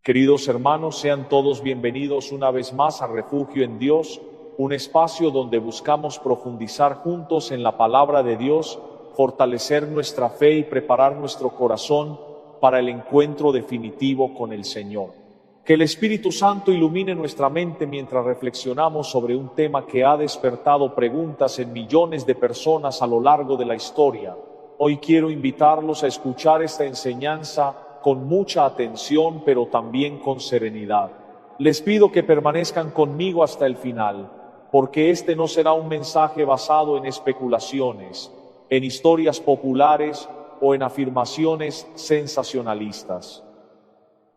Queridos hermanos, sean todos bienvenidos una vez más a Refugio en Dios, un espacio donde buscamos profundizar juntos en la palabra de Dios, fortalecer nuestra fe y preparar nuestro corazón para el encuentro definitivo con el Señor. Que el Espíritu Santo ilumine nuestra mente mientras reflexionamos sobre un tema que ha despertado preguntas en millones de personas a lo largo de la historia. Hoy quiero invitarlos a escuchar esta enseñanza con mucha atención, pero también con serenidad. Les pido que permanezcan conmigo hasta el final, porque este no será un mensaje basado en especulaciones, en historias populares o en afirmaciones sensacionalistas.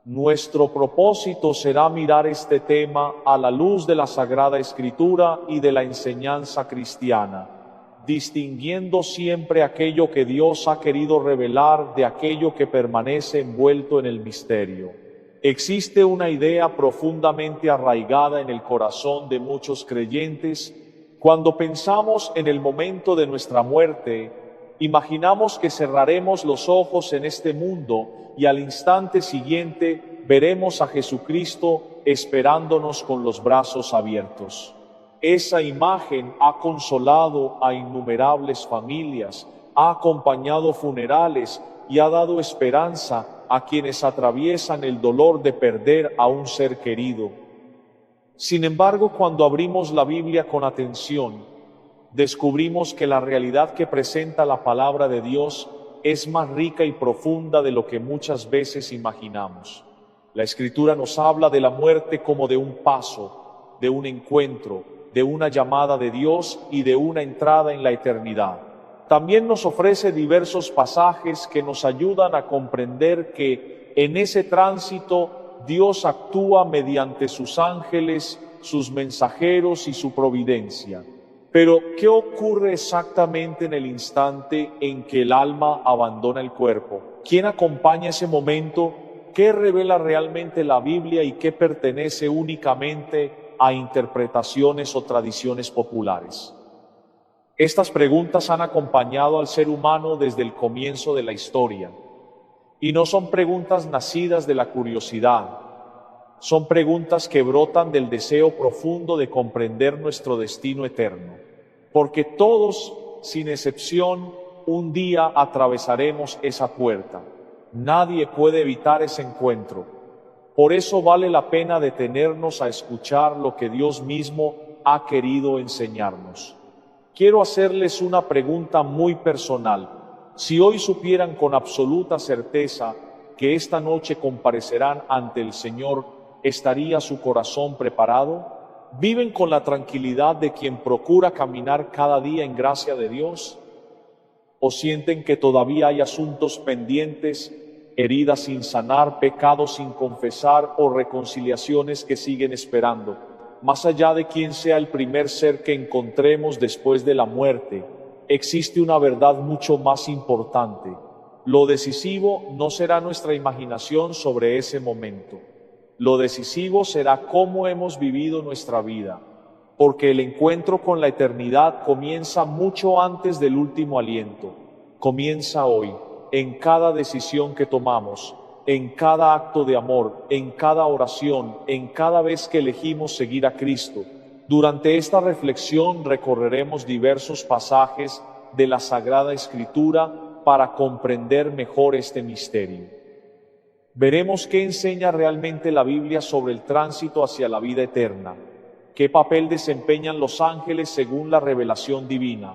Nuestro propósito será mirar este tema a la luz de la Sagrada Escritura y de la enseñanza cristiana, distinguiendo siempre aquello que Dios ha querido revelar de aquello que permanece envuelto en el misterio. Existe una idea profundamente arraigada en el corazón de muchos creyentes. Cuando pensamos en el momento de nuestra muerte, imaginamos que cerraremos los ojos en este mundo y al instante siguiente veremos a Jesucristo esperándonos con los brazos abiertos. Esa imagen ha consolado a innumerables familias, ha acompañado funerales y ha dado esperanza a quienes atraviesan el dolor de perder a un ser querido. Sin embargo, cuando abrimos la Biblia con atención, descubrimos que la realidad que presenta la palabra de Dios es más rica y profunda de lo que muchas veces imaginamos. La Escritura nos habla de la muerte como de un paso, de un encuentro, de una llamada de Dios y de una entrada en la eternidad. También nos ofrece diversos pasajes que nos ayudan a comprender que en ese tránsito Dios actúa mediante sus ángeles, sus mensajeros y su providencia. Pero, ¿qué ocurre exactamente en el instante en que el alma abandona el cuerpo? ¿Quién acompaña ese momento? ¿Qué revela realmente la Biblia y qué pertenece únicamente a interpretaciones o tradiciones populares? Estas preguntas han acompañado al ser humano desde el comienzo de la historia, y no son preguntas nacidas de la curiosidad, son preguntas que brotan del deseo profundo de comprender nuestro destino eterno, porque todos, sin excepción, un día atravesaremos esa puerta. Nadie puede evitar ese encuentro. Por eso vale la pena detenernos a escuchar lo que Dios mismo ha querido enseñarnos. Quiero hacerles una pregunta muy personal. Si hoy supieran con absoluta certeza que esta noche comparecerán ante el Señor, ¿estaría su corazón preparado? ¿Viven con la tranquilidad de quien procura caminar cada día en gracia de Dios? ¿O sienten que todavía hay asuntos pendientes, heridas sin sanar, pecados sin confesar o reconciliaciones que siguen esperando? Más allá de quién sea el primer ser que encontremos después de la muerte, existe una verdad mucho más importante. Lo decisivo no será nuestra imaginación sobre ese momento. Lo decisivo será cómo hemos vivido nuestra vida, porque el encuentro con la eternidad comienza mucho antes del último aliento. Comienza hoy, en cada decisión que tomamos, en cada acto de amor, en cada oración, en cada vez que elegimos seguir a Cristo. Durante esta reflexión recorreremos diversos pasajes de la Sagrada Escritura para comprender mejor este misterio. Veremos qué enseña realmente la Biblia sobre el tránsito hacia la vida eterna, qué papel desempeñan los ángeles según la revelación divina,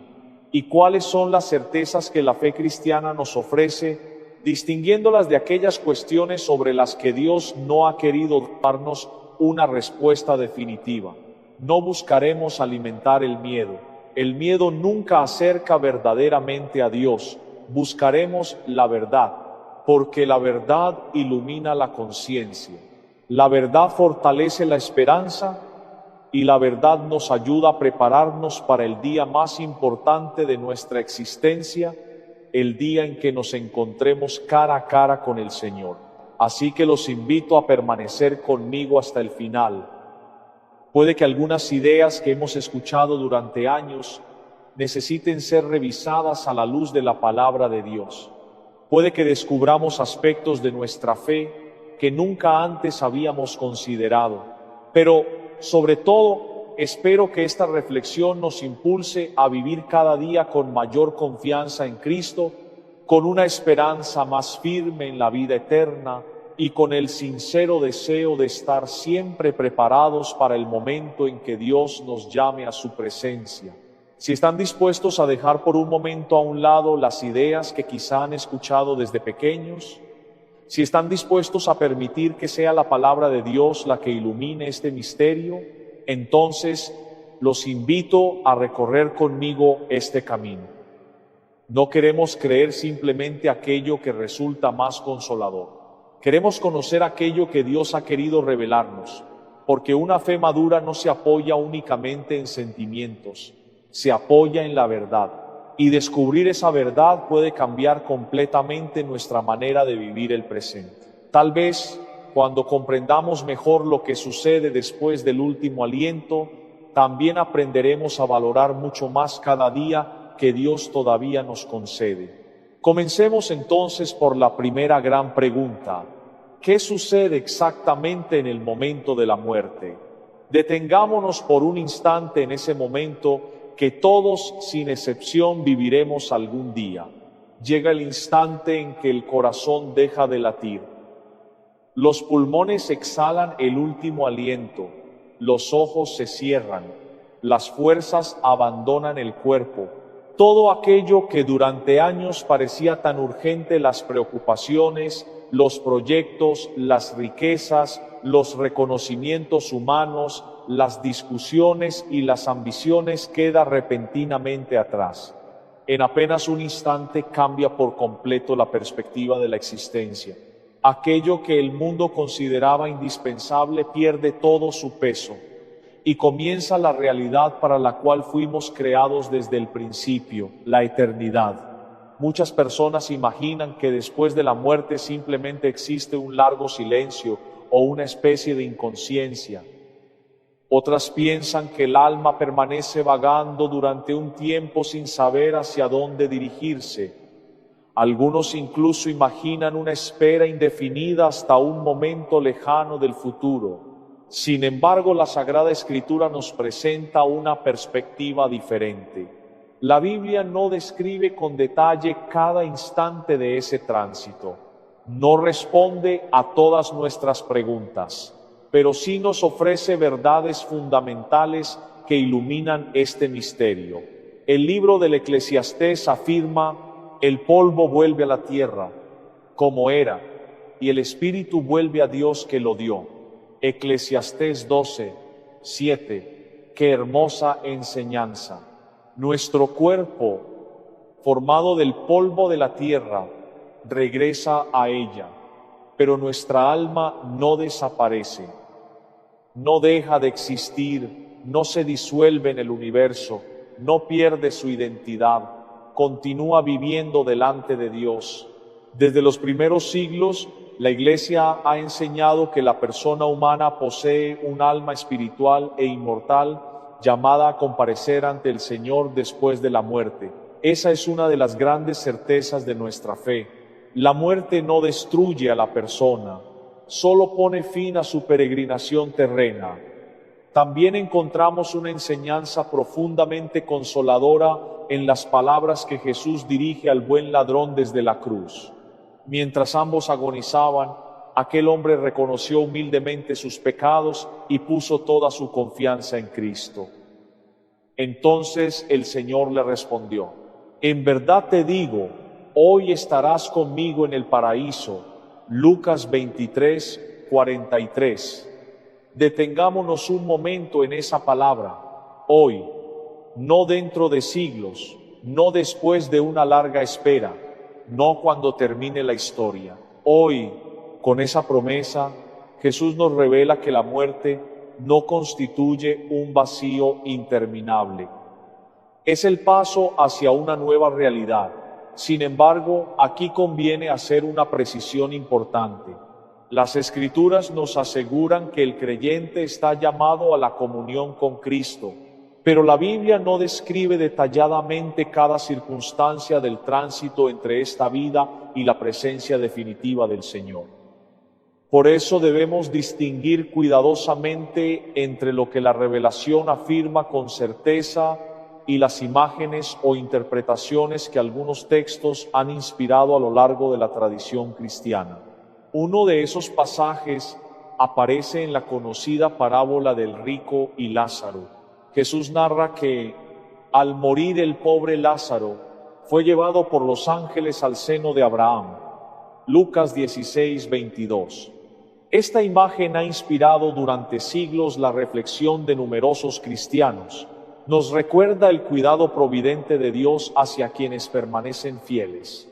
y cuáles son las certezas que la fe cristiana nos ofrece, distinguiéndolas de aquellas cuestiones sobre las que Dios no ha querido darnos una respuesta definitiva. No buscaremos alimentar el miedo. El miedo nunca acerca verdaderamente a Dios. Buscaremos la verdad, porque la verdad ilumina la conciencia. La verdad fortalece la esperanza y la verdad nos ayuda a prepararnos para el día más importante de nuestra existencia, el día en que nos encontremos cara a cara con el Señor. Así que los invito a permanecer conmigo hasta el final. Puede que algunas ideas que hemos escuchado durante años necesiten ser revisadas a la luz de la palabra de Dios. Puede que descubramos aspectos de nuestra fe que nunca antes habíamos considerado. Pero, sobre todo, espero que esta reflexión nos impulse a vivir cada día con mayor confianza en Cristo, con una esperanza más firme en la vida eterna y con el sincero deseo de estar siempre preparados para el momento en que Dios nos llame a su presencia. Si están dispuestos a dejar por un momento a un lado las ideas que quizá han escuchado desde pequeños, si están dispuestos a permitir que sea la palabra de Dios la que ilumine este misterio, entonces los invito a recorrer conmigo este camino. No queremos creer simplemente aquello que resulta más consolador. Queremos conocer aquello que Dios ha querido revelarnos, porque una fe madura no se apoya únicamente en sentimientos, se apoya en la verdad, y descubrir esa verdad puede cambiar completamente nuestra manera de vivir el presente. Tal vez, cuando comprendamos mejor lo que sucede después del último aliento, también aprenderemos a valorar mucho más cada día que Dios todavía nos concede. Comencemos entonces por la primera gran pregunta: ¿qué sucede exactamente en el momento de la muerte? Detengámonos por un instante en ese momento que todos, sin excepción, viviremos algún día. Llega el instante en que el corazón deja de latir. Los pulmones exhalan el último aliento, los ojos se cierran, las fuerzas abandonan el cuerpo. Todo aquello que durante años parecía tan urgente, las preocupaciones, los proyectos, las riquezas, los reconocimientos humanos, las discusiones y las ambiciones, queda repentinamente atrás. En apenas un instante cambia por completo la perspectiva de la existencia. Aquello que el mundo consideraba indispensable pierde todo su peso y comienza la realidad para la cual fuimos creados desde el principio, la eternidad. Muchas personas imaginan que después de la muerte simplemente existe un largo silencio o una especie de inconsciencia. Otras piensan que el alma permanece vagando durante un tiempo sin saber hacia dónde dirigirse. Algunos incluso imaginan una espera indefinida hasta un momento lejano del futuro. Sin embargo, la Sagrada Escritura nos presenta una perspectiva diferente. La Biblia no describe con detalle cada instante de ese tránsito. No responde a todas nuestras preguntas, pero sí nos ofrece verdades fundamentales que iluminan este misterio. El libro del Eclesiastés afirma: el polvo vuelve a la tierra, como era, y el espíritu vuelve a Dios que lo dio. Eclesiastés 12:7. Qué hermosa enseñanza. Nuestro cuerpo, formado del polvo de la tierra, regresa a ella, pero nuestra alma no desaparece. No deja de existir, no se disuelve en el universo, no pierde su identidad, continúa viviendo delante de Dios. Desde los primeros siglos, la Iglesia ha enseñado que la persona humana posee un alma espiritual e inmortal llamada a comparecer ante el Señor después de la muerte. Esa es una de las grandes certezas de nuestra fe. La muerte no destruye a la persona, solo pone fin a su peregrinación terrena. También encontramos una enseñanza profundamente consoladora en las palabras que Jesús dirige al buen ladrón desde la cruz. Mientras ambos agonizaban, aquel hombre reconoció humildemente sus pecados y puso toda su confianza en Cristo. Entonces el Señor le respondió: en verdad te digo, hoy estarás conmigo en el paraíso. Lucas 23:43. Detengámonos un momento en esa palabra, hoy, no dentro de siglos, no después de una larga espera, no cuando termine la historia. Hoy, con esa promesa, Jesús nos revela que la muerte no constituye un vacío interminable. Es el paso hacia una nueva realidad. Sin embargo, aquí conviene hacer una precisión importante. Las Escrituras nos aseguran que el creyente está llamado a la comunión con Cristo, pero la Biblia no describe detalladamente cada circunstancia del tránsito entre esta vida y la presencia definitiva del Señor. Por eso debemos distinguir cuidadosamente entre lo que la revelación afirma con certeza y las imágenes o interpretaciones que algunos textos han inspirado a lo largo de la tradición cristiana. Uno de esos pasajes aparece en la conocida parábola del rico y Lázaro. Jesús narra que, al morir el pobre Lázaro, fue llevado por los ángeles al seno de Abraham. Lucas 16:22. Esta imagen ha inspirado durante siglos la reflexión de numerosos cristianos. Nos recuerda el cuidado providente de Dios hacia quienes permanecen fieles.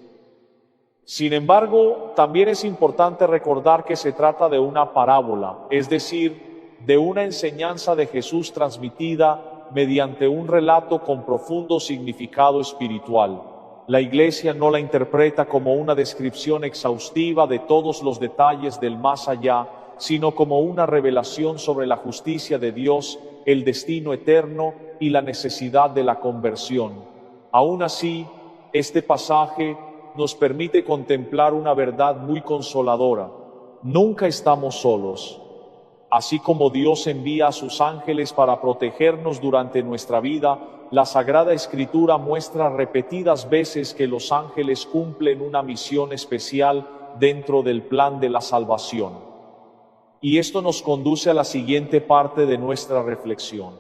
Sin embargo, también es importante recordar que se trata de una parábola, es decir, de una enseñanza de Jesús transmitida mediante un relato con profundo significado espiritual. La Iglesia no la interpreta como una descripción exhaustiva de todos los detalles del más allá, sino como una revelación sobre la justicia de Dios, el destino eterno y la necesidad de la conversión. Aún así, este pasaje nos permite contemplar una verdad muy consoladora. Nunca estamos solos. Así como Dios envía a sus ángeles para protegernos durante nuestra vida, la Sagrada Escritura muestra repetidas veces que los ángeles cumplen una misión especial dentro del plan de la salvación. Y esto nos conduce a la siguiente parte de nuestra reflexión.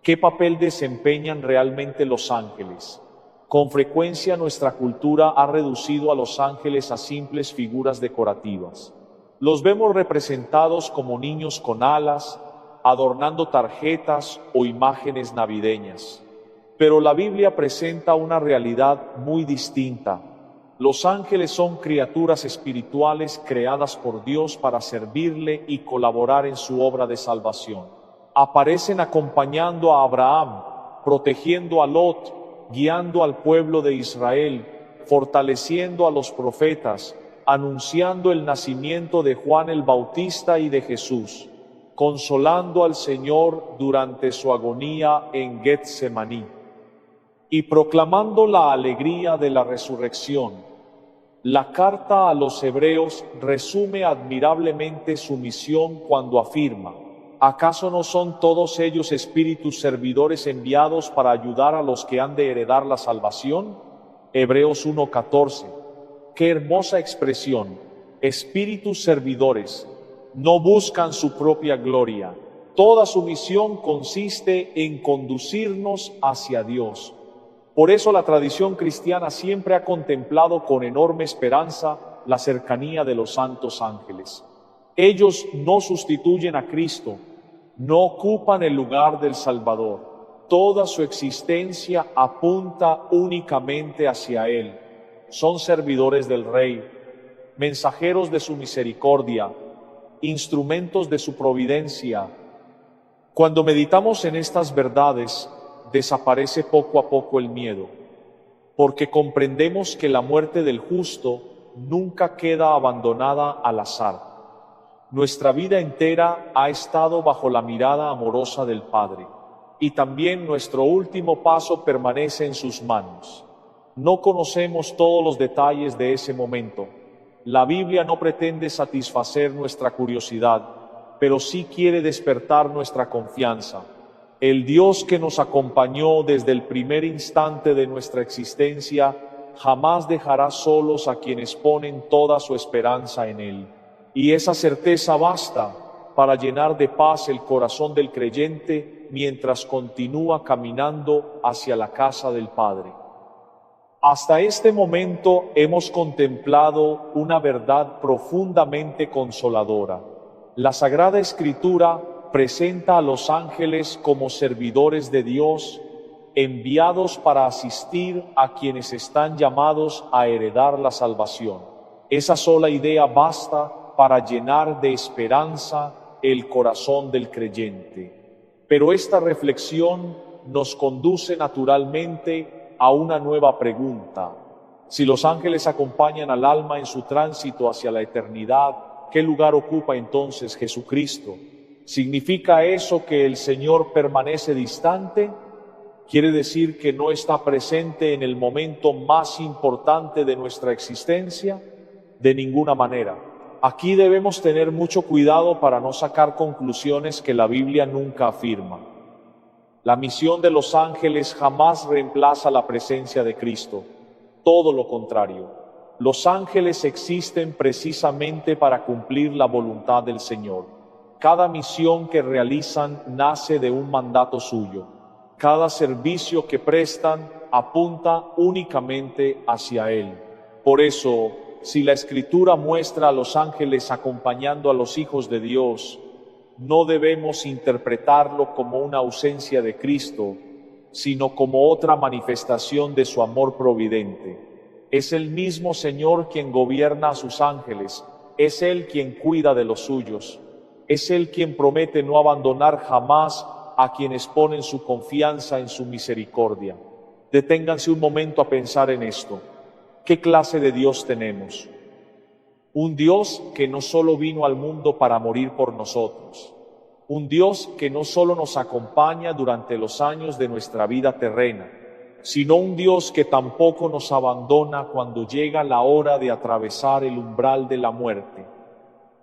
¿Qué papel desempeñan realmente los ángeles? Con frecuencia nuestra cultura ha reducido a los ángeles a simples figuras decorativas. Los vemos representados como niños con alas, adornando tarjetas o imágenes navideñas. Pero la Biblia presenta una realidad muy distinta. Los ángeles son criaturas espirituales creadas por Dios para servirle y colaborar en su obra de salvación. Aparecen acompañando a Abraham, protegiendo a Lot, guiando al pueblo de Israel, fortaleciendo a los profetas, anunciando el nacimiento de Juan el Bautista y de Jesús, consolando al Señor durante su agonía en Getsemaní, y proclamando la alegría de la resurrección. La carta a los Hebreos resume admirablemente su misión cuando afirma: ¿acaso no son todos ellos espíritus servidores enviados para ayudar a los que han de heredar la salvación? Hebreos 1:14. Qué hermosa expresión. Espíritus servidores. No buscan su propia gloria. Toda su misión consiste en conducirnos hacia Dios. Por eso la tradición cristiana siempre ha contemplado con enorme esperanza la cercanía de los santos ángeles. Ellos no sustituyen a Cristo, no ocupan el lugar del Salvador. Toda su existencia apunta únicamente hacia Él. Son servidores del Rey, mensajeros de su misericordia, instrumentos de su providencia. Cuando meditamos en estas verdades, desaparece poco a poco el miedo, porque comprendemos que la muerte del justo nunca queda abandonada al azar. Nuestra vida entera ha estado bajo la mirada amorosa del Padre, y también nuestro último paso permanece en sus manos. No conocemos todos los detalles de ese momento. La Biblia no pretende satisfacer nuestra curiosidad, pero sí quiere despertar nuestra confianza. El Dios que nos acompañó desde el primer instante de nuestra existencia jamás dejará solos a quienes ponen toda su esperanza en Él. Y esa certeza basta para llenar de paz el corazón del creyente mientras continúa caminando hacia la casa del Padre. Hasta este momento hemos contemplado una verdad profundamente consoladora. La Sagrada Escritura presenta a los ángeles como servidores de Dios, enviados para asistir a quienes están llamados a heredar la salvación. Esa sola idea basta para llenar de esperanza el corazón del creyente. Pero esta reflexión nos conduce naturalmente a una nueva pregunta. Si los ángeles acompañan al alma en su tránsito hacia la eternidad, ¿qué lugar ocupa entonces Jesucristo? ¿Significa eso que el Señor permanece distante? ¿Quiere decir que no está presente en el momento más importante de nuestra existencia? De ninguna manera. Aquí debemos tener mucho cuidado para no sacar conclusiones que la Biblia nunca afirma. La misión de los ángeles jamás reemplaza la presencia de Cristo. Todo lo contrario. Los ángeles existen precisamente para cumplir la voluntad del Señor. Cada misión que realizan nace de un mandato suyo. Cada servicio que prestan apunta únicamente hacia Él. Por eso, si la Escritura muestra a los ángeles acompañando a los hijos de Dios, no debemos interpretarlo como una ausencia de Cristo, sino como otra manifestación de su amor providente. Es el mismo Señor quien gobierna a sus ángeles, es Él quien cuida de los suyos, es Él quien promete no abandonar jamás a quienes ponen su confianza en su misericordia. Deténganse un momento a pensar en esto. ¿Qué clase de Dios tenemos? Un Dios que no solo vino al mundo para morir por nosotros. Un Dios que no solo nos acompaña durante los años de nuestra vida terrena, sino un Dios que tampoco nos abandona cuando llega la hora de atravesar el umbral de la muerte.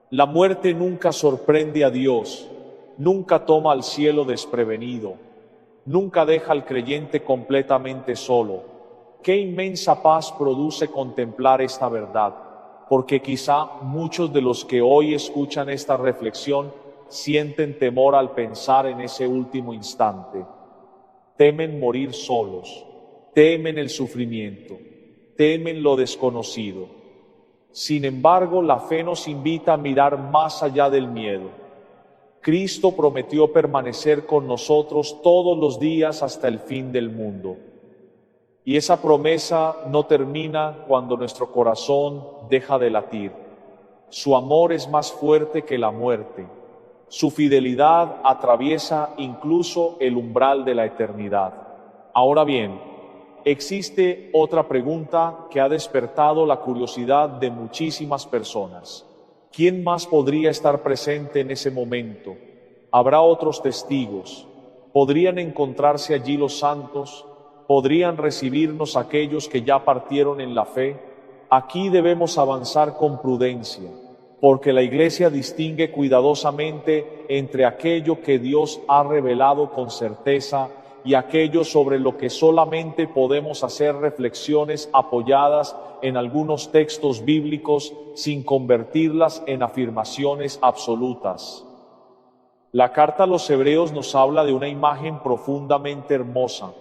La muerte nunca sorprende a Dios, nunca toma al cielo desprevenido, nunca deja al creyente completamente solo. Qué inmensa paz produce contemplar esta verdad, porque quizá muchos de los que hoy escuchan esta reflexión sienten temor al pensar en ese último instante. Temen morir solos, temen el sufrimiento, temen lo desconocido. Sin embargo, la fe nos invita a mirar más allá del miedo. Cristo prometió permanecer con nosotros todos los días hasta el fin del mundo. Y esa promesa no termina cuando nuestro corazón deja de latir. Su amor es más fuerte que la muerte. Su fidelidad atraviesa incluso el umbral de la eternidad. Ahora bien, existe otra pregunta que ha despertado la curiosidad de muchísimas personas. ¿Quién más podría estar presente en ese momento? ¿Habrá otros testigos? ¿Podrían encontrarse allí los santos? ¿Podrían recibirnos aquellos que ya partieron en la fe? Aquí debemos avanzar con prudencia, porque la Iglesia distingue cuidadosamente entre aquello que Dios ha revelado con certeza y aquello sobre lo que solamente podemos hacer reflexiones apoyadas en algunos textos bíblicos sin convertirlas en afirmaciones absolutas. La carta a los Hebreos nos habla de una imagen profundamente hermosa.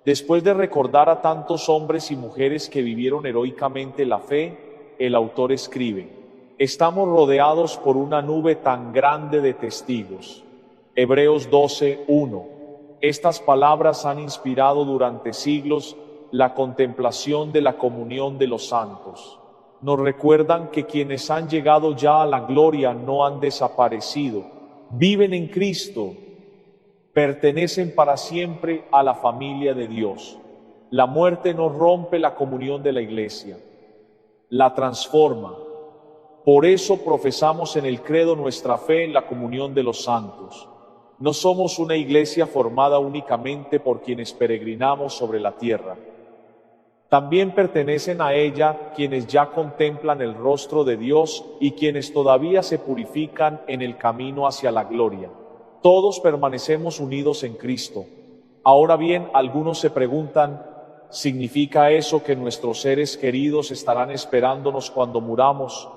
Después de recordar a tantos hombres y mujeres que vivieron heroicamente la fe, el autor escribe: estamos rodeados por una nube tan grande de testigos. Hebreos 12:1. Estas palabras han inspirado durante siglos la contemplación de la comunión de los santos. Nos recuerdan que quienes han llegado ya a la gloria no han desaparecido, viven en Cristo, pertenecen para siempre a la familia de Dios. La muerte no rompe la comunión de la Iglesia, la transforma. Por eso profesamos en el credo nuestra fe en la comunión de los santos. No somos una iglesia formada únicamente por quienes peregrinamos sobre la tierra. También pertenecen a ella quienes ya contemplan el rostro de Dios y quienes todavía se purifican en el camino hacia la gloria. Todos permanecemos unidos en Cristo. Ahora bien, algunos se preguntan, ¿significa eso que nuestros seres queridos estarán esperándonos cuando muramos?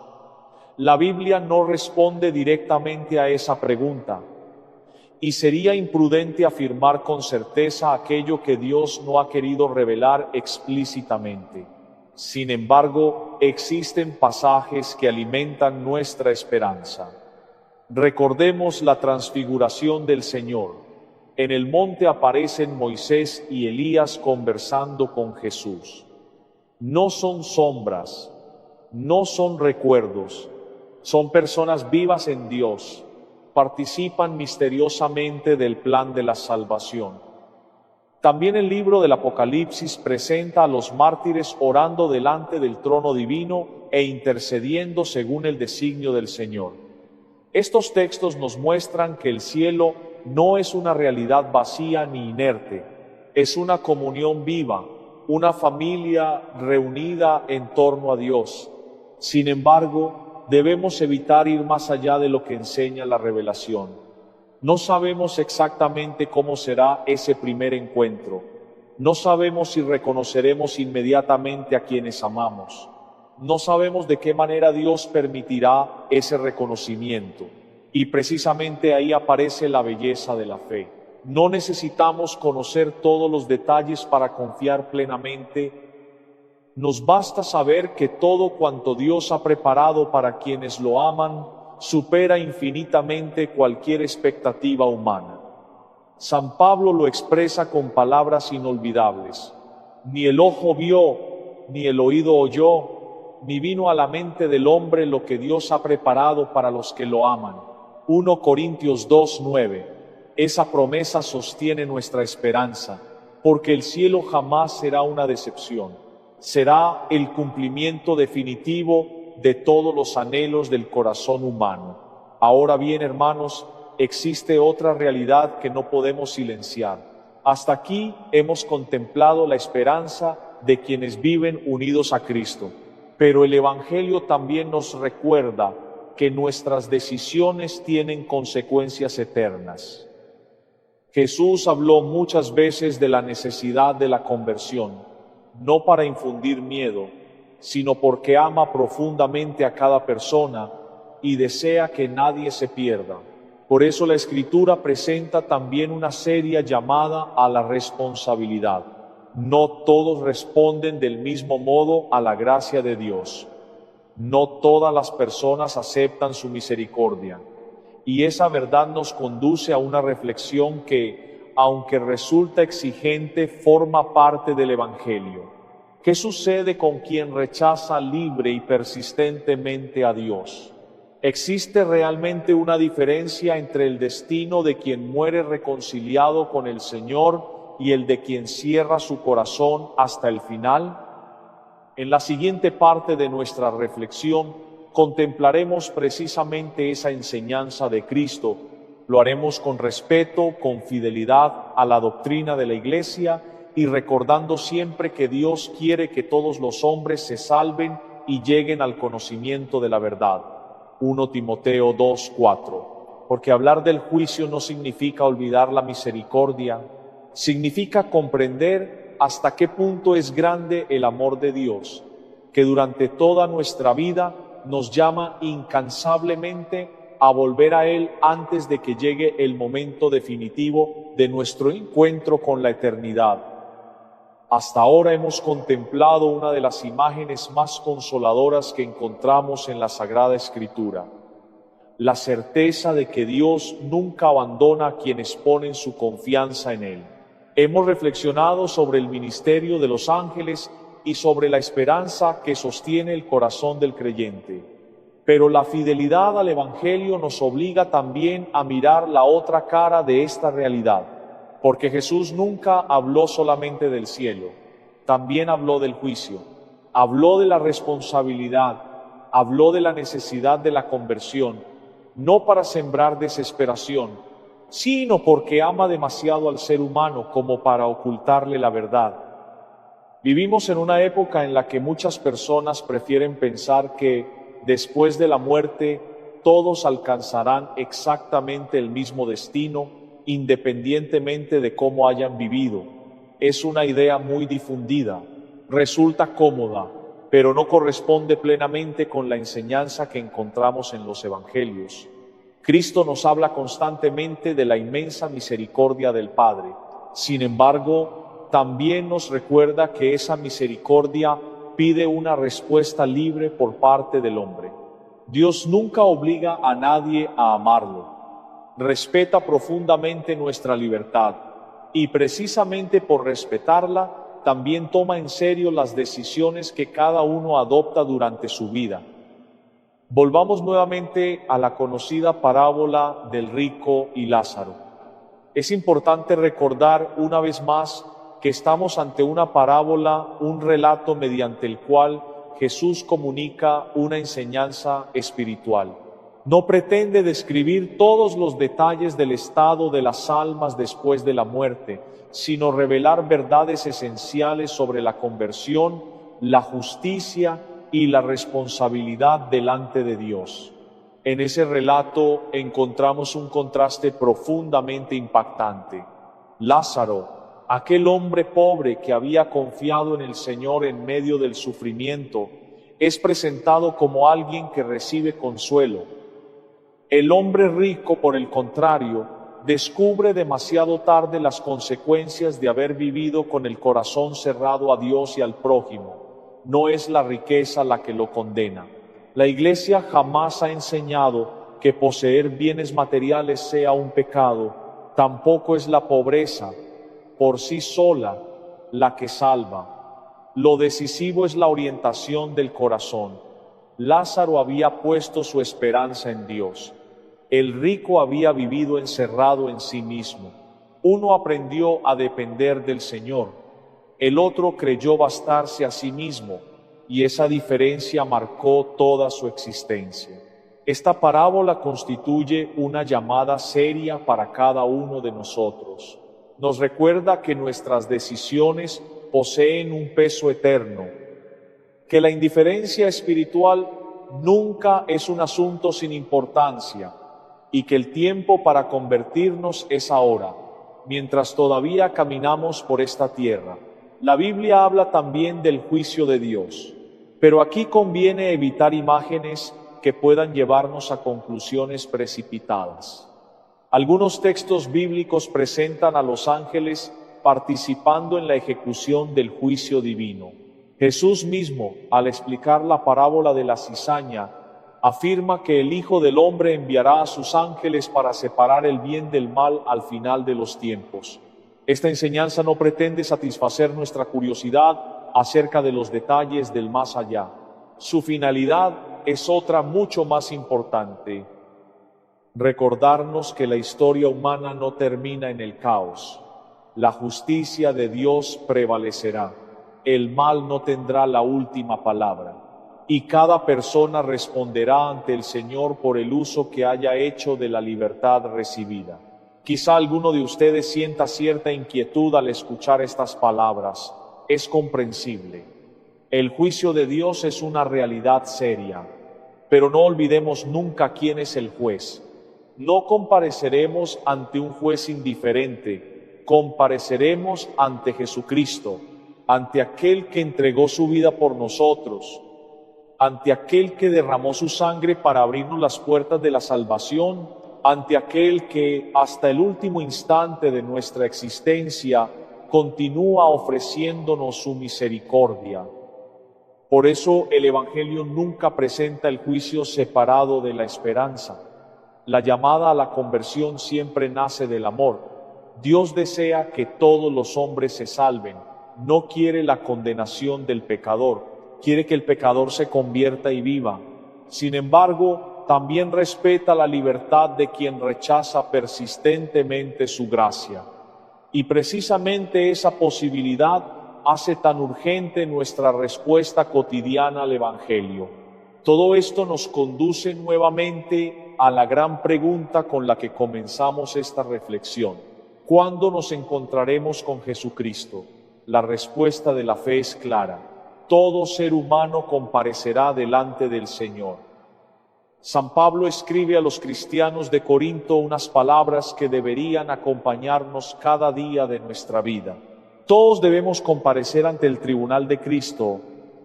La Biblia no responde directamente a esa pregunta, y sería imprudente afirmar con certeza aquello que Dios no ha querido revelar explícitamente. Sin embargo, existen pasajes que alimentan nuestra esperanza. Recordemos la transfiguración del Señor. En el monte aparecen Moisés y Elías conversando con Jesús. No son sombras, no son recuerdos, son personas vivas en Dios. Participan misteriosamente del plan de la salvación. También el libro del Apocalipsis presenta a los mártires orando delante del trono divino e intercediendo según el designio del Señor. Estos textos nos muestran que el cielo no es una realidad vacía ni inerte, es una comunión viva, una familia reunida en torno a Dios. Sin embargo, debemos evitar ir más allá de lo que enseña la revelación. No sabemos exactamente cómo será ese primer encuentro. No sabemos si reconoceremos inmediatamente a quienes amamos. No sabemos de qué manera Dios permitirá ese reconocimiento. Y precisamente ahí aparece la belleza de la fe. No necesitamos conocer todos los detalles para confiar plenamente. Nos basta saber que todo cuanto Dios ha preparado para quienes lo aman supera infinitamente cualquier expectativa humana. San Pablo lo expresa con palabras inolvidables. Ni el ojo vio, ni el oído oyó, ni vino a la mente del hombre lo que Dios ha preparado para los que lo aman. 1 Corintios 2:9. Esa promesa sostiene nuestra esperanza, porque el cielo jamás será una decepción. Será el cumplimiento definitivo de todos los anhelos del corazón humano. Ahora bien, hermanos, existe otra realidad que no podemos silenciar. Hasta aquí hemos contemplado la esperanza de quienes viven unidos a Cristo. Pero el Evangelio también nos recuerda que nuestras decisiones tienen consecuencias eternas. Jesús habló muchas veces de la necesidad de la conversión, no para infundir miedo, sino porque ama profundamente a cada persona y desea que nadie se pierda. Por eso la Escritura presenta también una seria llamada a la responsabilidad. No todos responden del mismo modo a la gracia de Dios. No todas las personas aceptan su misericordia. Y esa verdad nos conduce a una reflexión que, aunque resulta exigente, forma parte del Evangelio. ¿Qué sucede con quien rechaza libre y persistentemente a Dios? ¿Existe realmente una diferencia entre el destino de quien muere reconciliado con el Señor y el de quien cierra su corazón hasta el final? En la siguiente parte de nuestra reflexión, contemplaremos precisamente esa enseñanza de Cristo. Lo haremos con respeto, con fidelidad a la doctrina de la Iglesia y recordando siempre que Dios quiere que todos los hombres se salven y lleguen al conocimiento de la verdad. 1 Timoteo 2:4. Porque hablar del juicio no significa olvidar la misericordia, significa comprender hasta qué punto es grande el amor de Dios, que durante toda nuestra vida nos llama incansablemente a volver a Él antes de que llegue el momento definitivo de nuestro encuentro con la eternidad. Hasta ahora hemos contemplado una de las imágenes más consoladoras que encontramos en la Sagrada Escritura: la certeza de que Dios nunca abandona a quienes ponen su confianza en Él. Hemos reflexionado sobre el ministerio de los ángeles y sobre la esperanza que sostiene el corazón del creyente. Pero la fidelidad al Evangelio nos obliga también a mirar la otra cara de esta realidad, porque Jesús nunca habló solamente del cielo, también habló del juicio, habló de la responsabilidad, habló de la necesidad de la conversión, no para sembrar desesperación, sino porque ama demasiado al ser humano como para ocultarle la verdad. Vivimos en una época en la que muchas personas prefieren pensar que, después de la muerte, todos alcanzarán exactamente el mismo destino, independientemente de cómo hayan vivido. Es una idea muy difundida, resulta cómoda, pero no corresponde plenamente con la enseñanza que encontramos en los Evangelios. Cristo nos habla constantemente de la inmensa misericordia del Padre. Sin embargo, también nos recuerda que esa misericordia pide una respuesta libre por parte del hombre. Dios nunca obliga a nadie a amarlo. Respeta profundamente nuestra libertad y precisamente por respetarla, también toma en serio las decisiones que cada uno adopta durante su vida. Volvamos nuevamente a la conocida parábola del rico y Lázaro. Es importante recordar una vez más que estamos ante una parábola, un relato mediante el cual Jesús comunica una enseñanza espiritual. No pretende describir todos los detalles del estado de las almas después de la muerte, sino revelar verdades esenciales sobre la conversión, la justicia y la responsabilidad delante de Dios. En ese relato encontramos un contraste profundamente impactante. Lázaro, aquel hombre pobre que había confiado en el Señor en medio del sufrimiento, es presentado como alguien que recibe consuelo. El hombre rico, por el contrario, descubre demasiado tarde las consecuencias de haber vivido con el corazón cerrado a Dios y al prójimo. No es la riqueza la que lo condena. La Iglesia jamás ha enseñado que poseer bienes materiales sea un pecado. Tampoco es la pobreza por sí sola la que salva. Lo decisivo es la orientación del corazón. Lázaro había puesto su esperanza en Dios. El rico había vivido encerrado en sí mismo. Uno aprendió a depender del Señor. El otro creyó bastarse a sí mismo, y esa diferencia marcó toda su existencia. Esta parábola constituye una llamada seria para cada uno de nosotros. Nos recuerda que nuestras decisiones poseen un peso eterno, que la indiferencia espiritual nunca es un asunto sin importancia, y que el tiempo para convertirnos es ahora, mientras todavía caminamos por esta tierra. La Biblia habla también del juicio de Dios, pero aquí conviene evitar imágenes que puedan llevarnos a conclusiones precipitadas. Algunos textos bíblicos presentan a los ángeles participando en la ejecución del juicio divino. Jesús mismo, al explicar la parábola de la cizaña, afirma que el Hijo del Hombre enviará a sus ángeles para separar el bien del mal al final de los tiempos. Esta enseñanza no pretende satisfacer nuestra curiosidad acerca de los detalles del más allá. Su finalidad es otra mucho más importante: recordarnos que la historia humana no termina en el caos. La justicia de Dios prevalecerá. El mal no tendrá la última palabra. Y cada persona responderá ante el Señor por el uso que haya hecho de la libertad recibida. Quizá alguno de ustedes sienta cierta inquietud al escuchar estas palabras. Es comprensible. El juicio de Dios es una realidad seria, pero no olvidemos nunca quién es el juez. No compareceremos ante un juez indiferente, compareceremos ante Jesucristo, ante aquel que entregó su vida por nosotros, ante aquel que derramó su sangre para abrirnos las puertas de la salvación, ante aquel que hasta el último instante de nuestra existencia continúa ofreciéndonos su misericordia. Por eso el Evangelio nunca presenta el juicio separado de la esperanza. La llamada a la conversión siempre nace del amor. Dios desea que todos los hombres se salven. No quiere la condenación del pecador. Quiere que el pecador se convierta y viva. Sin embargo, también respeta la libertad de quien rechaza persistentemente su gracia. Y precisamente esa posibilidad hace tan urgente nuestra respuesta cotidiana al Evangelio. Todo esto nos conduce nuevamente a la gran pregunta con la que comenzamos esta reflexión: ¿cuándo nos encontraremos con Jesucristo? La respuesta de la fe es clara: todo ser humano comparecerá delante del Señor. San Pablo escribe a los cristianos de Corinto unas palabras que deberían acompañarnos cada día de nuestra vida. Todos debemos comparecer ante el tribunal de Cristo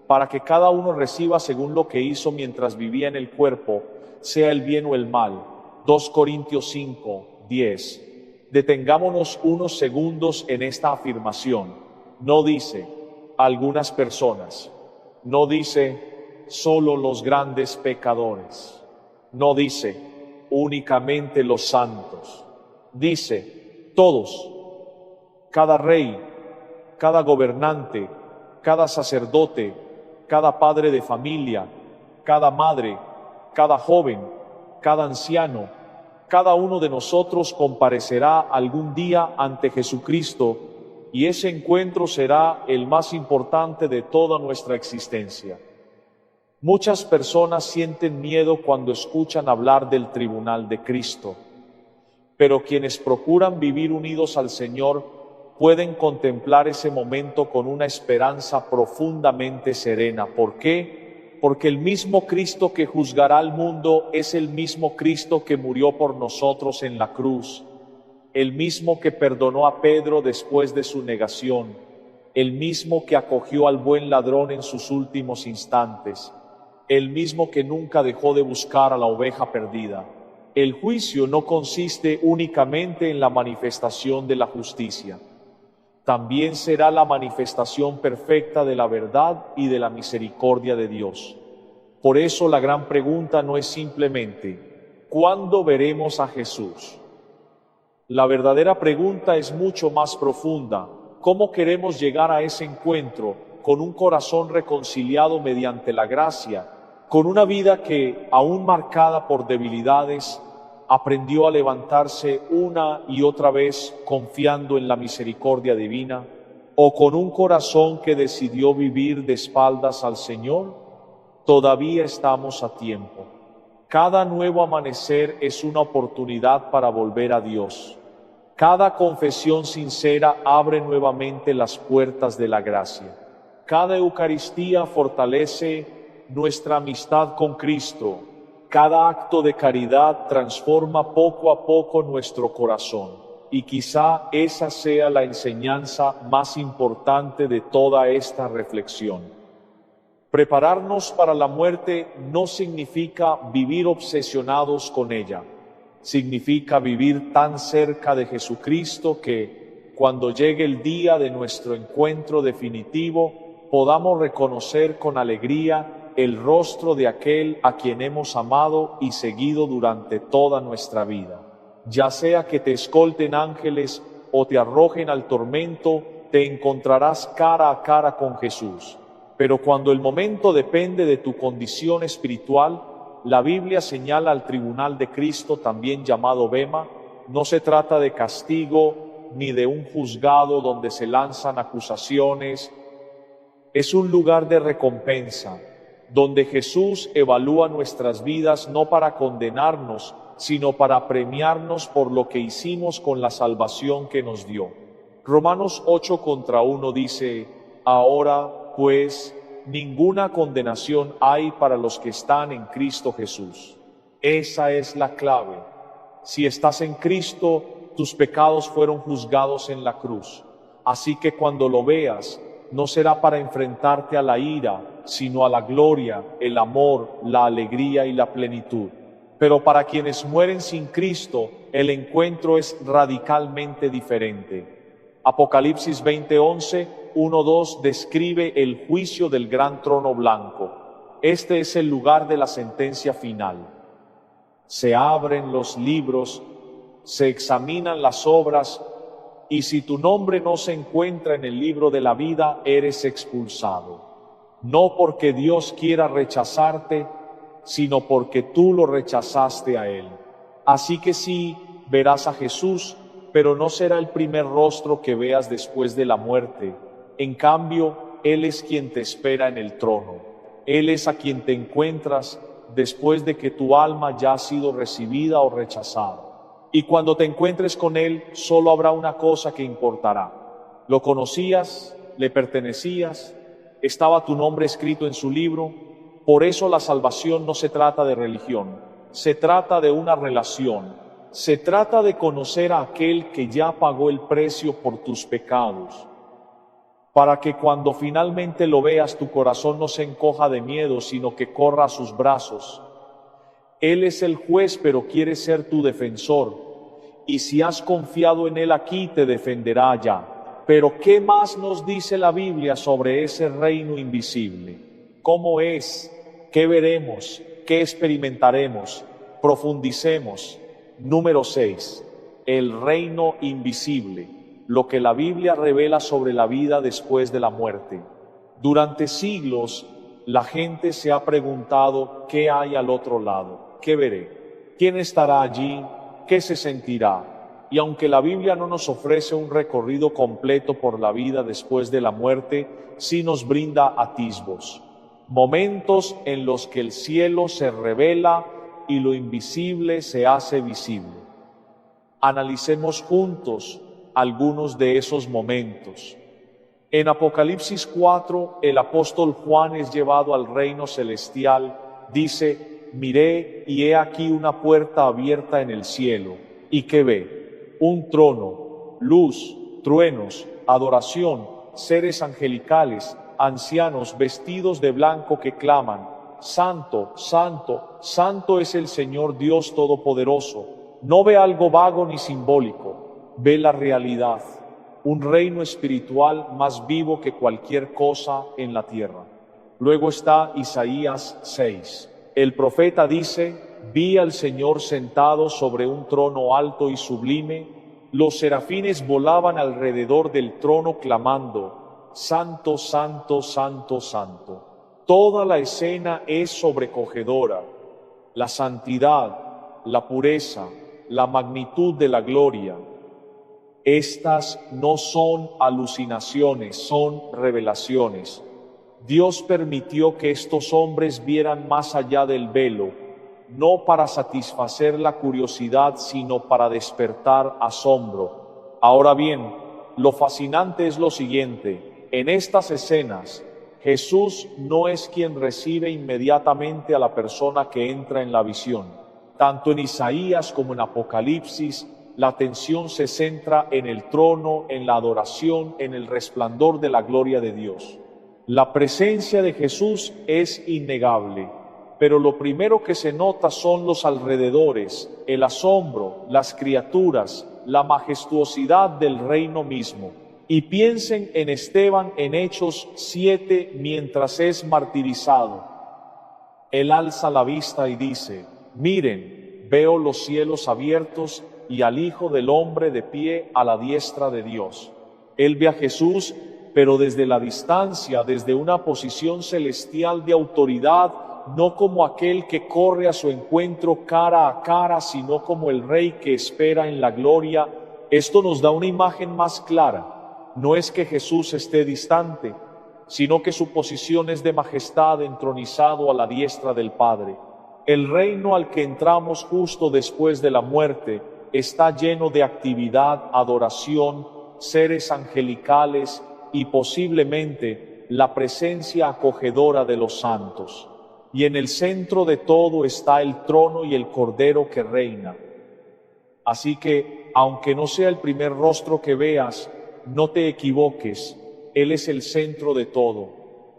para que cada uno reciba según lo que hizo mientras vivía en el cuerpo, sea el bien o el mal. 2 Corintios 5:10. Detengámonos unos segundos en esta afirmación. No dice algunas personas, no dice solo los grandes pecadores. No dice únicamente los santos, dice todos, cada rey, cada gobernante, cada sacerdote, cada padre de familia, cada madre, cada joven, cada anciano, cada uno de nosotros comparecerá algún día ante Jesucristo, y ese encuentro será el más importante de toda nuestra existencia. Muchas personas sienten miedo cuando escuchan hablar del tribunal de Cristo, pero quienes procuran vivir unidos al Señor pueden contemplar ese momento con una esperanza profundamente serena. ¿Por qué? Porque el mismo Cristo que juzgará al mundo es el mismo Cristo que murió por nosotros en la cruz, el mismo que perdonó a Pedro después de su negación, el mismo que acogió al buen ladrón en sus últimos instantes, el mismo que nunca dejó de buscar a la oveja perdida. El juicio no consiste únicamente en la manifestación de la justicia. También será la manifestación perfecta de la verdad y de la misericordia de Dios. Por eso la gran pregunta no es simplemente, ¿cuándo veremos a Jesús? La verdadera pregunta es mucho más profunda. ¿Cómo queremos llegar a ese encuentro con un corazón reconciliado mediante la gracia, con una vida que, aún marcada por debilidades, aprendió a levantarse una y otra vez confiando en la misericordia divina, o con un corazón que decidió vivir de espaldas al Señor? Todavía estamos a tiempo. Cada nuevo amanecer es una oportunidad para volver a Dios. Cada confesión sincera abre nuevamente las puertas de la gracia. Cada Eucaristía fortalece nuestra amistad con Cristo. Cada acto de caridad transforma poco a poco nuestro corazón, y quizá esa sea la enseñanza más importante de toda esta reflexión. Prepararnos para la muerte no significa vivir obsesionados con ella, significa vivir tan cerca de Jesucristo que, cuando llegue el día de nuestro encuentro definitivo, podamos reconocer con alegría el rostro de aquel a quien hemos amado y seguido durante toda nuestra vida. Ya sea que te escolten ángeles o te arrojen al tormento, te encontrarás cara a cara con Jesús. Pero cuando el momento depende de tu condición espiritual, la Biblia señala al tribunal de Cristo, también llamado Bema. No se trata de castigo ni de un juzgado donde se lanzan acusaciones. Es un lugar de recompensa, donde Jesús evalúa nuestras vidas no para condenarnos, sino para premiarnos por lo que hicimos con la salvación que nos dio. Romanos 8:1 dice, ahora, pues, ninguna condenación hay para los que están en Cristo Jesús. Esa es la clave. Si estás en Cristo, tus pecados fueron juzgados en la cruz. Así que cuando lo veas, no será para enfrentarte a la ira, sino a la gloria, el amor, la alegría y la plenitud. Pero para quienes mueren sin Cristo, el encuentro es radicalmente diferente. Apocalipsis 20:11, 1-2 describe el juicio del gran trono blanco. Este es el lugar de la sentencia final. Se abren los libros, se examinan las obras, y si tu nombre no se encuentra en el libro de la vida, eres expulsado. No porque Dios quiera rechazarte, sino porque tú lo rechazaste a Él. Así que sí, verás a Jesús, pero no será el primer rostro que veas después de la muerte. En cambio, Él es quien te espera en el trono. Él es a quien te encuentras después de que tu alma ya ha sido recibida o rechazada. Y cuando te encuentres con Él, solo habrá una cosa que importará. ¿Lo conocías? ¿Le pertenecías? ¿Estaba tu nombre escrito en su libro? Por eso la salvación no se trata de religión, se trata de una relación. Se trata de conocer a aquel que ya pagó el precio por tus pecados, para que cuando finalmente lo veas tu corazón no se encoja de miedo, sino que corra a sus brazos. Él es el juez, pero quiere ser tu defensor, y si has confiado en Él aquí, te defenderá allá. Pero ¿qué más nos dice la Biblia sobre ese reino invisible? ¿Cómo es? ¿Qué veremos? ¿Qué experimentaremos? Profundicemos. Número 6. El reino invisible, lo que la Biblia revela sobre la vida después de la muerte. Durante siglos, la gente se ha preguntado, ¿qué hay al otro lado? ¿Qué veré? ¿Quién estará allí? ¿Qué se sentirá? Y aunque la Biblia no nos ofrece un recorrido completo por la vida después de la muerte, sí nos brinda atisbos, momentos en los que el cielo se revela y lo invisible se hace visible. Analicemos juntos algunos de esos momentos. En Apocalipsis 4, el apóstol Juan es llevado al reino celestial. Dice: miré y he aquí una puerta abierta en el cielo. ¿Y qué ve? Un trono, luz, truenos, adoración, seres angelicales, ancianos vestidos de blanco que claman: Santo, Santo, Santo es el Señor Dios Todopoderoso. No ve algo vago ni simbólico, ve la realidad, un reino espiritual más vivo que cualquier cosa en la tierra. Luego está Isaías 6. El profeta dice: vi al Señor sentado sobre un trono alto y sublime. Los serafines volaban alrededor del trono clamando: Santo, Santo, Santo, Santo. Toda la escena es sobrecogedora. La santidad, la pureza, la magnitud de la gloria. Estas no son alucinaciones, son revelaciones. Dios permitió que estos hombres vieran más allá del velo, no para satisfacer la curiosidad, sino para despertar asombro. Ahora bien, lo fascinante es lo siguiente: en estas escenas, Jesús no es quien recibe inmediatamente a la persona que entra en la visión. Tanto en Isaías como en Apocalipsis, la atención se centra en el trono, en la adoración, en el resplandor de la gloria de Dios. La presencia de Jesús es innegable, pero lo primero que se nota son los alrededores, el asombro, las criaturas, la majestuosidad del reino mismo. Y piensen en Esteban en Hechos 7 mientras es martirizado. Él alza la vista y dice: miren, veo los cielos abiertos y al Hijo del Hombre de pie a la diestra de Dios. Él ve a Jesús, pero desde la distancia, desde una posición celestial de autoridad, no como aquel que corre a su encuentro cara a cara, sino como el Rey que espera en la gloria. Esto nos da una imagen más clara. No es que Jesús esté distante, sino que su posición es de majestad, entronizado a la diestra del Padre. El reino al que entramos justo después de la muerte está lleno de actividad, adoración, seres angelicales y posiblemente la presencia acogedora de los santos. Y en el centro de todo está el trono y el Cordero que reina. Así que, aunque no sea el primer rostro que veas, no te equivoques, Él es el centro de todo.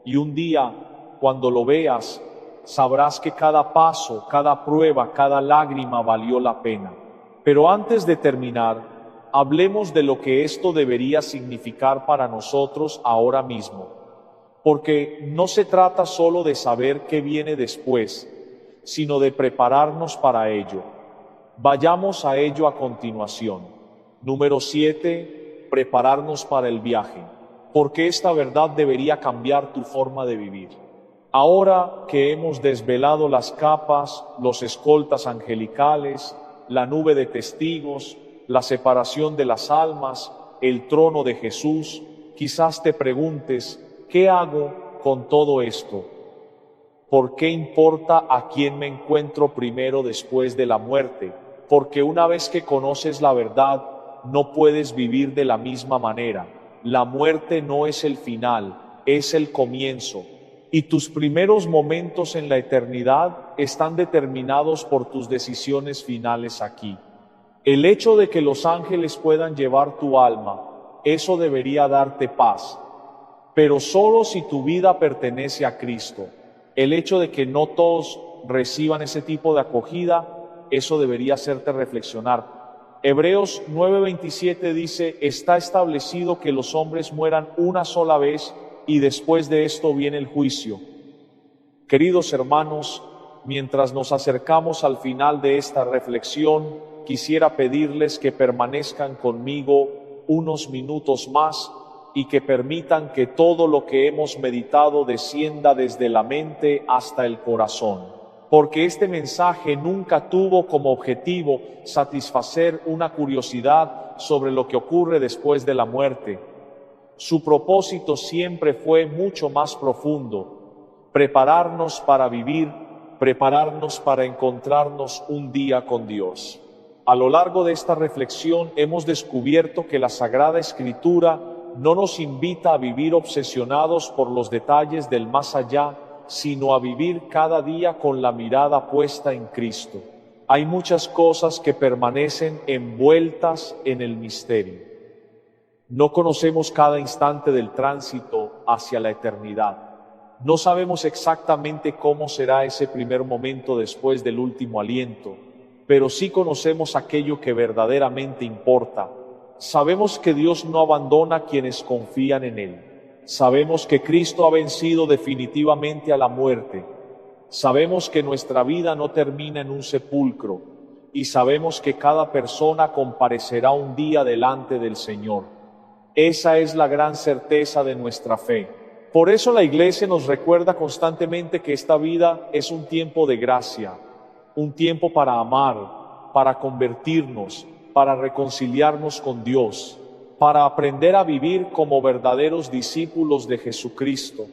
Y un día, cuando lo veas, sabrás que cada paso, cada prueba, cada lágrima valió la pena. Pero antes de terminar, hablemos de lo que esto debería significar para nosotros ahora mismo. Porque no se trata solo de saber qué viene después, sino de prepararnos para ello. Vayamos a ello a continuación. Número 7. Prepararnos para el viaje. Porque esta verdad debería cambiar tu forma de vivir. Ahora que hemos desvelado las capas, los escoltas angelicales, la nube de testigos, la separación de las almas, el trono de Jesús, quizás te preguntes: ¿qué hago con todo esto? ¿Por qué importa a quién me encuentro primero después de la muerte? Porque una vez que conoces la verdad, no puedes vivir de la misma manera. La muerte no es el final, es el comienzo. Y tus primeros momentos en la eternidad están determinados por tus decisiones finales aquí. El hecho de que los ángeles puedan llevar tu alma, eso debería darte paz. Pero solo si tu vida pertenece a Cristo. El hecho de que no todos reciban ese tipo de acogida, eso debería hacerte reflexionar. Hebreos 9:27 dice: está establecido que los hombres mueran una sola vez y después de esto viene el juicio. Queridos hermanos, mientras nos acercamos al final de esta reflexión, quisiera pedirles que permanezcan conmigo unos minutos más y que permitan que todo lo que hemos meditado descienda desde la mente hasta el corazón. Porque este mensaje nunca tuvo como objetivo satisfacer una curiosidad sobre lo que ocurre después de la muerte. Su propósito siempre fue mucho más profundo: prepararnos para vivir, prepararnos para encontrarnos un día con Dios. A lo largo de esta reflexión hemos descubierto que la Sagrada Escritura no nos invita a vivir obsesionados por los detalles del más allá, sino a vivir cada día con la mirada puesta en Cristo. Hay muchas cosas que permanecen envueltas en el misterio. No conocemos cada instante del tránsito hacia la eternidad. No sabemos exactamente cómo será ese primer momento después del último aliento, pero sí conocemos aquello que verdaderamente importa. Sabemos que Dios no abandona a quienes confían en Él. Sabemos que Cristo ha vencido definitivamente a la muerte. Sabemos que nuestra vida no termina en un sepulcro, y sabemos que cada persona comparecerá un día delante del Señor. Esa es la gran certeza de nuestra fe. Por eso la Iglesia nos recuerda constantemente que esta vida es un tiempo de gracia, un tiempo para amar, para convertirnos, para reconciliarnos con Dios, para aprender a vivir como verdaderos discípulos de Jesucristo.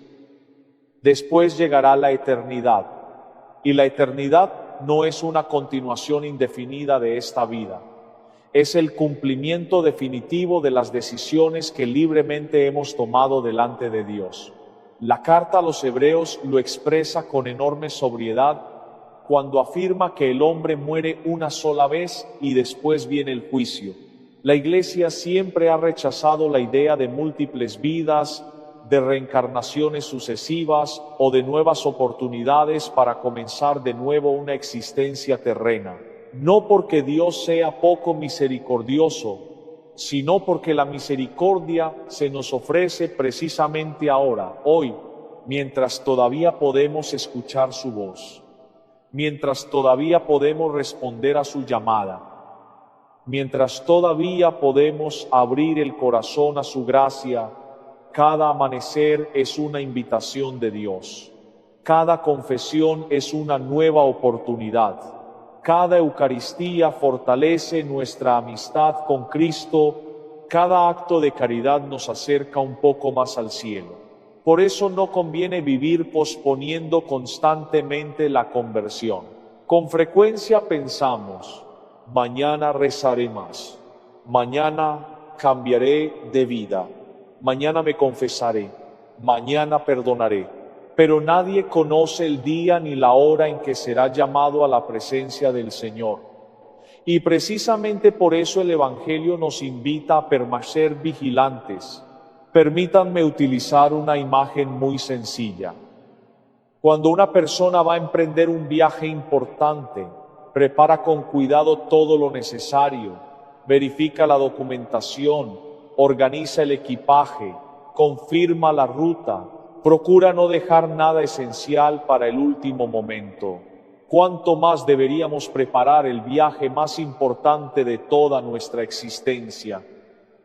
Después llegará la eternidad, y la eternidad no es una continuación indefinida de esta vida. Es el cumplimiento definitivo de las decisiones que libremente hemos tomado delante de Dios. La carta a los Hebreos lo expresa con enorme sobriedad cuando afirma que el hombre muere una sola vez y después viene el juicio. La Iglesia siempre ha rechazado la idea de múltiples vidas, de reencarnaciones sucesivas o de nuevas oportunidades para comenzar de nuevo una existencia terrena. No porque Dios sea poco misericordioso, sino porque la misericordia se nos ofrece precisamente ahora, hoy, mientras todavía podemos escuchar su voz, mientras todavía podemos responder a su llamada, mientras todavía podemos abrir el corazón a su gracia. Cada amanecer es una invitación de Dios. Cada confesión es una nueva oportunidad. Cada Eucaristía fortalece nuestra amistad con Cristo. Cada acto de caridad nos acerca un poco más al cielo. Por eso no conviene vivir posponiendo constantemente la conversión. Con frecuencia pensamos, mañana rezaré más, mañana cambiaré de vida, mañana me confesaré, mañana perdonaré. Pero nadie conoce el día ni la hora en que será llamado a la presencia del Señor. Y precisamente por eso el Evangelio nos invita a permanecer vigilantes. Permítanme utilizar una imagen muy sencilla. Cuando una persona va a emprender un viaje importante, prepara con cuidado todo lo necesario, verifica la documentación, organiza el equipaje, confirma la ruta, procura no dejar nada esencial para el último momento. ¿Cuánto más deberíamos preparar el viaje más importante de toda nuestra existencia?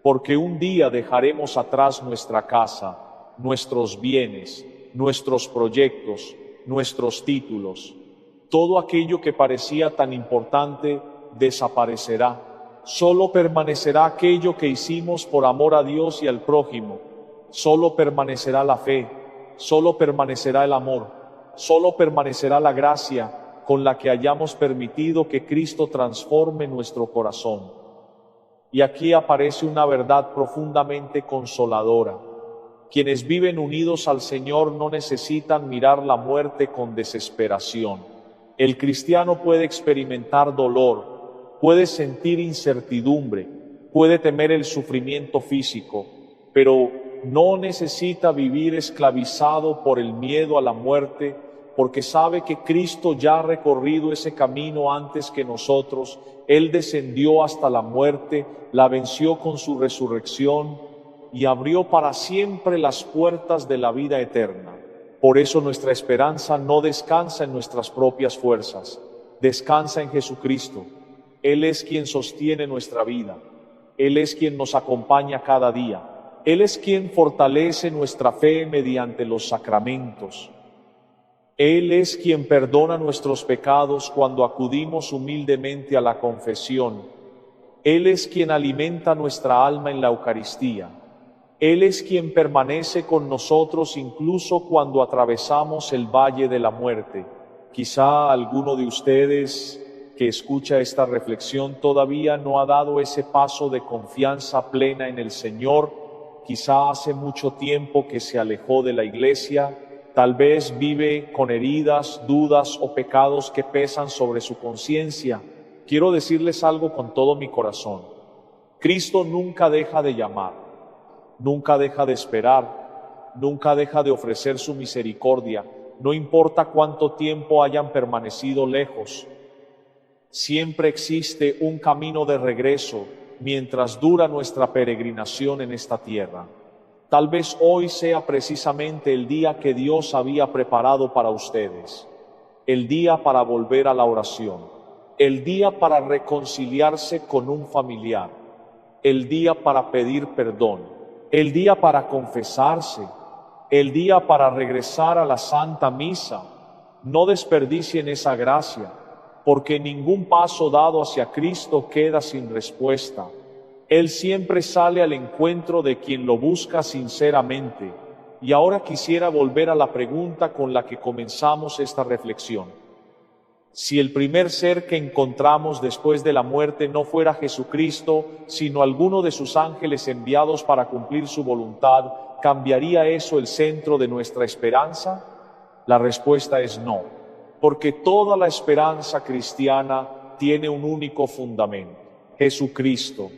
Porque un día dejaremos atrás nuestra casa, nuestros bienes, nuestros proyectos, nuestros títulos. Todo aquello que parecía tan importante desaparecerá. Solo permanecerá aquello que hicimos por amor a Dios y al prójimo. Solo permanecerá la fe. Solo permanecerá el amor, solo permanecerá la gracia con la que hayamos permitido que Cristo transforme nuestro corazón. Y aquí aparece una verdad profundamente consoladora. Quienes viven unidos al Señor no necesitan mirar la muerte con desesperación. El cristiano puede experimentar dolor, puede sentir incertidumbre, puede temer el sufrimiento físico, pero no necesita vivir esclavizado por el miedo a la muerte, porque sabe que Cristo ya ha recorrido ese camino antes que nosotros. Él descendió hasta la muerte, la venció con su resurrección y abrió para siempre las puertas de la vida eterna. Por eso nuestra esperanza no descansa en nuestras propias fuerzas, descansa en Jesucristo. Él es quien sostiene nuestra vida, Él es quien nos acompaña cada día. Él es quien fortalece nuestra fe mediante los sacramentos. Él es quien perdona nuestros pecados cuando acudimos humildemente a la confesión. Él es quien alimenta nuestra alma en la Eucaristía. Él es quien permanece con nosotros incluso cuando atravesamos el valle de la muerte. Quizá alguno de ustedes que escucha esta reflexión todavía no ha dado ese paso de confianza plena en el Señor, quizá hace mucho tiempo que se alejó de la iglesia, tal vez vive con heridas, dudas o pecados que pesan sobre su conciencia. Quiero decirles algo con todo mi corazón. Cristo nunca deja de llamar, nunca deja de esperar, nunca deja de ofrecer su misericordia, no importa cuánto tiempo hayan permanecido lejos. Siempre existe un camino de regreso mientras dura nuestra peregrinación en esta tierra. Tal vez hoy sea precisamente el día que Dios había preparado para ustedes, el día para volver a la oración, el día para reconciliarse con un familiar, el día para pedir perdón, el día para confesarse, el día para regresar a la Santa Misa. No desperdicien esa gracia, porque ningún paso dado hacia Cristo queda sin respuesta. Él siempre sale al encuentro de quien lo busca sinceramente. Y ahora quisiera volver a la pregunta con la que comenzamos esta reflexión. Si el primer ser que encontramos después de la muerte no fuera Jesucristo, sino alguno de sus ángeles enviados para cumplir su voluntad, ¿cambiaría eso el centro de nuestra esperanza? La respuesta es no, porque toda la esperanza cristiana tiene un único fundamento: Jesucristo.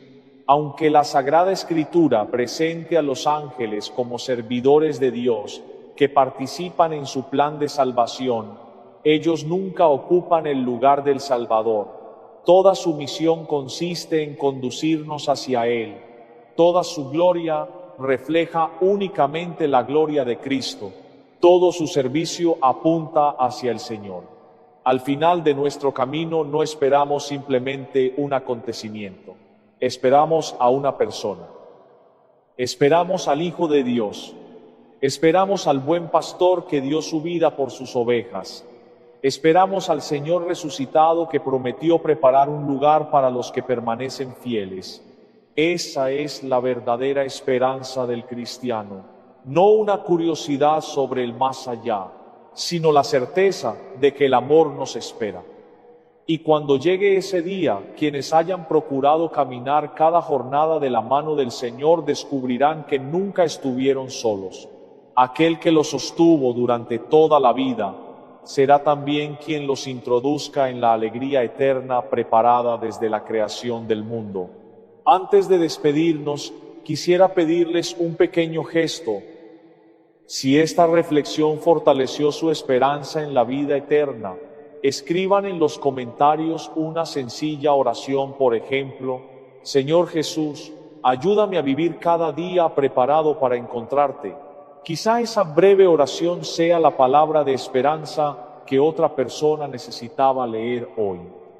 Aunque la Sagrada Escritura presente a los ángeles como servidores de Dios que participan en su plan de salvación, ellos nunca ocupan el lugar del Salvador. Toda su misión consiste en conducirnos hacia Él. Toda su gloria refleja únicamente la gloria de Cristo. Todo su servicio apunta hacia el Señor. Al final de nuestro camino no esperamos simplemente un acontecimiento. Esperamos a una persona. Esperamos al Hijo de Dios. Esperamos al buen pastor que dio su vida por sus ovejas. Esperamos al Señor resucitado que prometió preparar un lugar para los que permanecen fieles. Esa es la verdadera esperanza del cristiano. No una curiosidad sobre el más allá, sino la certeza de que el amor nos espera. Y cuando llegue ese día, quienes hayan procurado caminar cada jornada de la mano del Señor descubrirán que nunca estuvieron solos. Aquel que los sostuvo durante toda la vida será también quien los introduzca en la alegría eterna preparada desde la creación del mundo. Antes de despedirnos, quisiera pedirles un pequeño gesto. Si esta reflexión fortaleció su esperanza en la vida eterna, escriban en los comentarios una sencilla oración, por ejemplo: Señor Jesús, ayúdame a vivir cada día preparado para encontrarte. Quizá esa breve oración sea la palabra de esperanza que otra persona necesitaba leer hoy.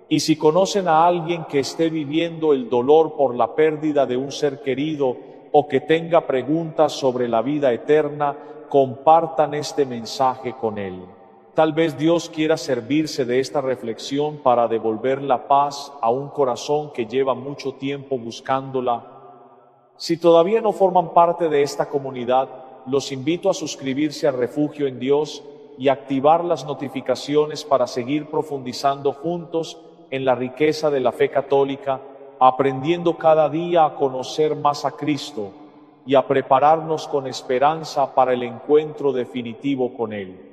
Y si conocen a alguien que esté viviendo el dolor por la pérdida de un ser querido o que tenga preguntas sobre la vida eterna, compartan este mensaje con él. Tal vez Dios quiera servirse de esta reflexión para devolver la paz a un corazón que lleva mucho tiempo buscándola. Si todavía no forman parte de esta comunidad, los invito a suscribirse al Refugio en Dios y activar las notificaciones para seguir profundizando juntos en la riqueza de la fe católica, aprendiendo cada día a conocer más a Cristo y a prepararnos con esperanza para el encuentro definitivo con Él.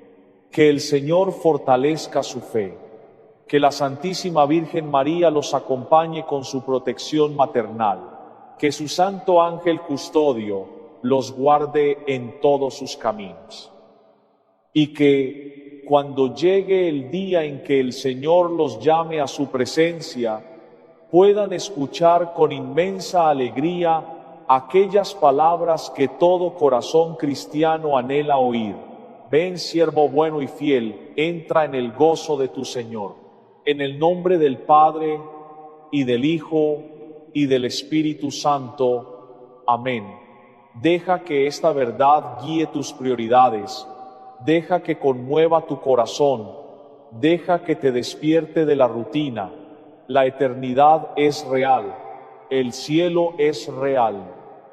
Que el Señor fortalezca su fe, que la Santísima Virgen María los acompañe con su protección maternal, que su santo ángel custodio los guarde en todos sus caminos. Y que cuando llegue el día en que el Señor los llame a su presencia, puedan escuchar con inmensa alegría aquellas palabras que todo corazón cristiano anhela oír: Ven, siervo bueno y fiel, entra en el gozo de tu Señor. En el nombre del Padre, y del Hijo, y del Espíritu Santo. Amén. Deja que esta verdad guíe tus prioridades. Deja que conmueva tu corazón. Deja que te despierte de la rutina. La eternidad es real. El cielo es real.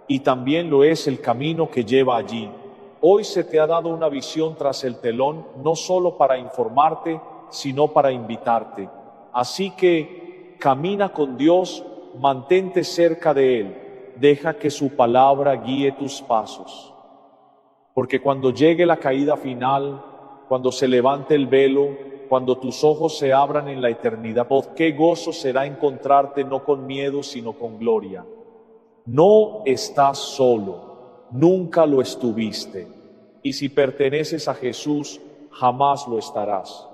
Y también lo es el camino que lleva allí. Hoy se te ha dado una visión tras el telón, no solo para informarte, sino para invitarte. Así que camina con Dios, mantente cerca de Él. deja que su palabra guíe tus pasos. Porque cuando llegue la caída final, cuando se levante el velo, cuando tus ojos se abran en la eternidad, oh, qué gozo será encontrarte no con miedo, sino con gloria. No estás solo, nunca lo estuviste, y si perteneces a Jesús, jamás lo estarás.